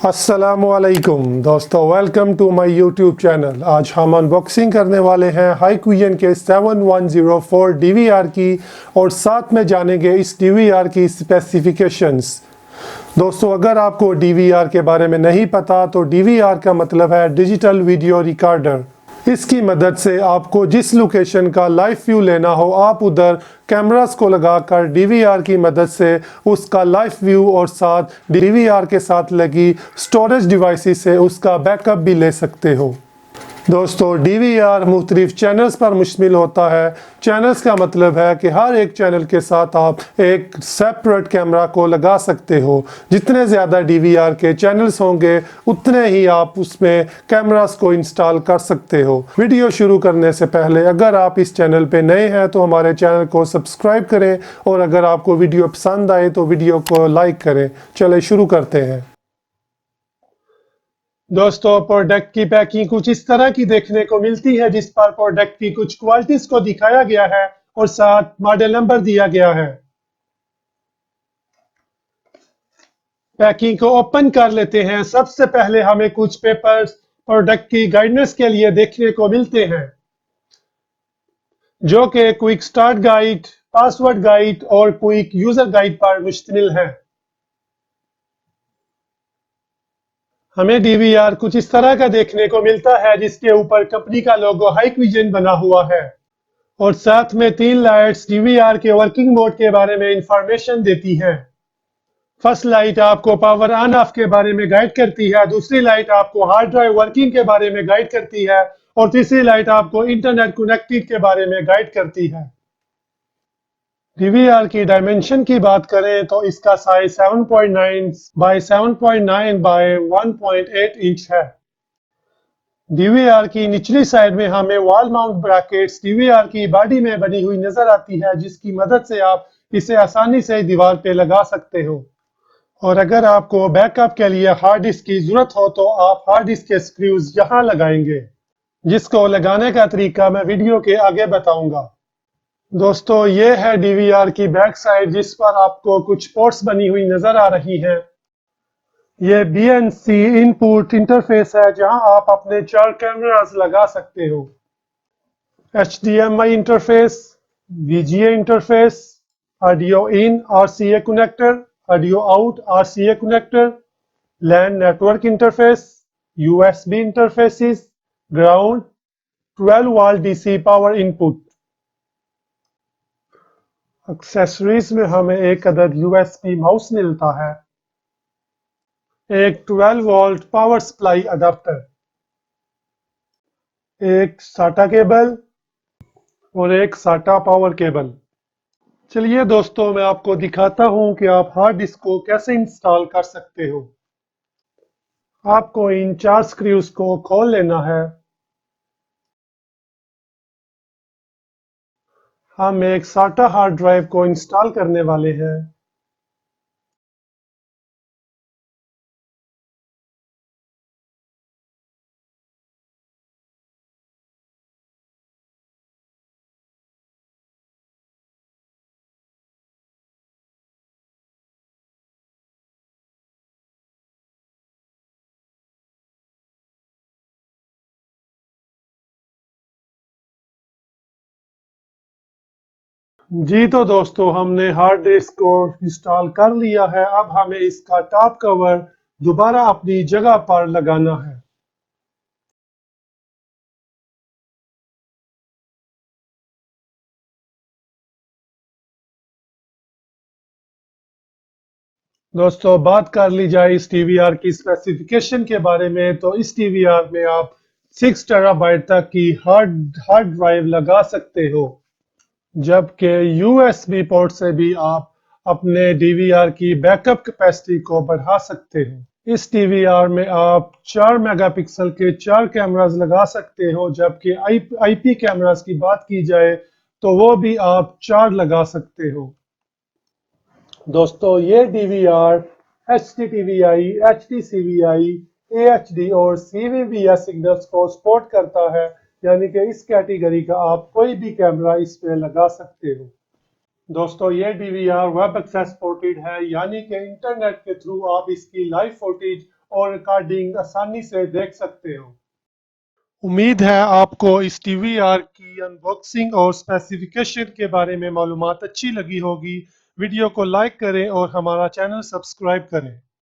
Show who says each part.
Speaker 1: अस्सलामुअलैकुम दोस्तों, welcome to my YouTube channel. आज हम अनबॉक्सिंग करने वाले हैं हाईक्विजन के 7104 डीवीआर की और साथ में जानेंगे इस डीवीआर की स्पेसिफिकेशंस। दोस्तों, अगर आपको डीवीआर के बारे में नहीं पता तो डीवीआर का मतलब है डिजिटल वीडियो रिकॉर्डर। इसकी मदद से आपको जिस लोकेशन का लाइव व्यू लेना हो, आप उधर कैमरास को लगाकर डीवीआर की मदद से उसका लाइव व्यू और साथ डीवीआर के साथ लगी स्टोरेज डिवाइसेस से उसका बैकअप भी ले सकते हो। दोस्तों, डीवीआर मुख्तलिफ चैनल्स पर मुश्तमिल होता है। चैनल्स का मतलब है कि हर एक चैनल के साथ आप एक सेपरेट कैमरा को लगा सकते हो। जितने ज़्यादा डीवीआर के चैनल्स होंगे उतने ही आप उसमें कैमरास को इंस्टॉल कर सकते हो। वीडियो शुरू करने से पहले अगर आप इस चैनल पे नए हैं तो हमारे चैनल को सब्सक्राइब करें और अगर आपको वीडियो पसंद आए तो वीडियो को लाइक करें। चले शुरू करते हैं। दोस्तों, प्रोडक्ट की पैकिंग कुछ इस तरह की देखने को मिलती है, जिस पर प्रोडक्ट की कुछ क्वालिटीज को दिखाया गया है और साथ मॉडल नंबर दिया गया है। पैकिंग को ओपन कर लेते हैं। सबसे पहले हमें कुछ पेपर्स प्रोडक्ट की गाइडेंस के लिए देखने को मिलते हैं, जो कि quick start guide, password guide और क्विक यूजर गाइड पर मुश्तमिल है। हमें डीवीआर कुछ इस तरह का देखने को मिलता है, जिसके ऊपर कंपनी का लोगो हाईक्विजन बना हुआ है और साथ में 3 लाइट्स डीवीआर के वर्किंग मोड के बारे में इंफॉर्मेशन देती हैं। फर्स्ट लाइट आपको पावर ऑन ऑफ के बारे में गाइड करती है, दूसरी लाइट आपको हार्ड ड्राइव वर्किंग के बारे में गाइड करती है और तीसरी लाइट आपको इंटरनेट कनेक्टेड के बारे में गाइड करती है। डीवीआर की डायमेंशन की बात करें तो इसका साइज 7.9 बाय 7.9 बाय 1.8 इंच है। डीवीआर की निचली साइड में हमें वॉल माउंट ब्रैकेट्स डीवीआर की बॉडी में बनी हुई नजर आती है, जिसकी मदद से आप इसे आसानी से दीवार पे लगा सकते हो। और अगर आपको बैकअप के लिए हार्ड डिस्क की जरूरत हो तो आप हार्ड डिस्क के स्क्रूज यहाँ लगाएंगे, जिसको लगाने का तरीका मैं वीडियो के आगे बताऊंगा। दोस्तों, ये है डीवीआर की बैक साइड, जिस पर आपको कुछ पोर्ट्स बनी हुई नजर आ रही हैं। ये BNC इनपुट इंटरफेस है, जहां आप अपने 4 कैमरास लगा सकते हो। HDMI interface, VGA interface, audio in RCA connector, audio out RCA connector, LAN network interface, USB interfaces, ground, 12 volt DC power input. Accessories में हमें एक अदद USB माउस मिलता है, एक 12 वोल्ट पावर सप्लाई अडाप्टर, एक SATA केबल और एक SATA पावर केबल। चलिए दोस्तों, मैं आपको दिखाता हूं कि आप हार्ड डिस्क को कैसे इंस्टॉल कर सकते हो। आपको इन 4 स्क्रूज को खोल लेना है। हम एक SATA हार्ड ड्राइव को इंस्टॉल करने वाले हैं। जी तो दोस्तों, हमने हार्ड डिस्क को इंस्टॉल कर लिया है। अब हमें इसका टॉप कवर दोबारा अपनी जगह पर लगाना है। दोस्तों, बात कर ली जाए इस टीवीआर की स्पेसिफिकेशन के बारे में, तो इस टीवीआर में आप 6 टेराबाइट तक की हार्ड ड्राइव लगा सकते हो, जबकि USB पोर्ट से भी आप अपने डीवीआर की बैकअप कैपेसिटी को बढ़ा सकते हो। इस डीवीआर में आप 4 मेगापिक्सल के 4 कैमरास लगा सकते हो, जबकि IP कैमरास की बात की जाए तो वो भी आप 4 लगा सकते हो। दोस्तों, ये डीवीआर HDTVI, HDCVI, AHD और CVBS सिग्नल्स को सपोर्ट करता है, यानी कि इस कैटेगरी का आप कोई भी कैमरा इस पे लगा सकते हो। दोस्तों, ये डीवीआर वेब एक्सेस सपोर्टेड है, यानी कि इंटरनेट के थ्रू आप इसकी लाइव फुटेज और रिकॉर्डिंग आसानी से देख सकते हो। उम्मीद है आपको इस DVR की अनबॉक्सिंग और स्पेसिफिकेशन के बारे में मालूमात अच्छी लगी होगी। वीडियो को लाइक करें और हमारा चैनल सब्सक्राइब करें।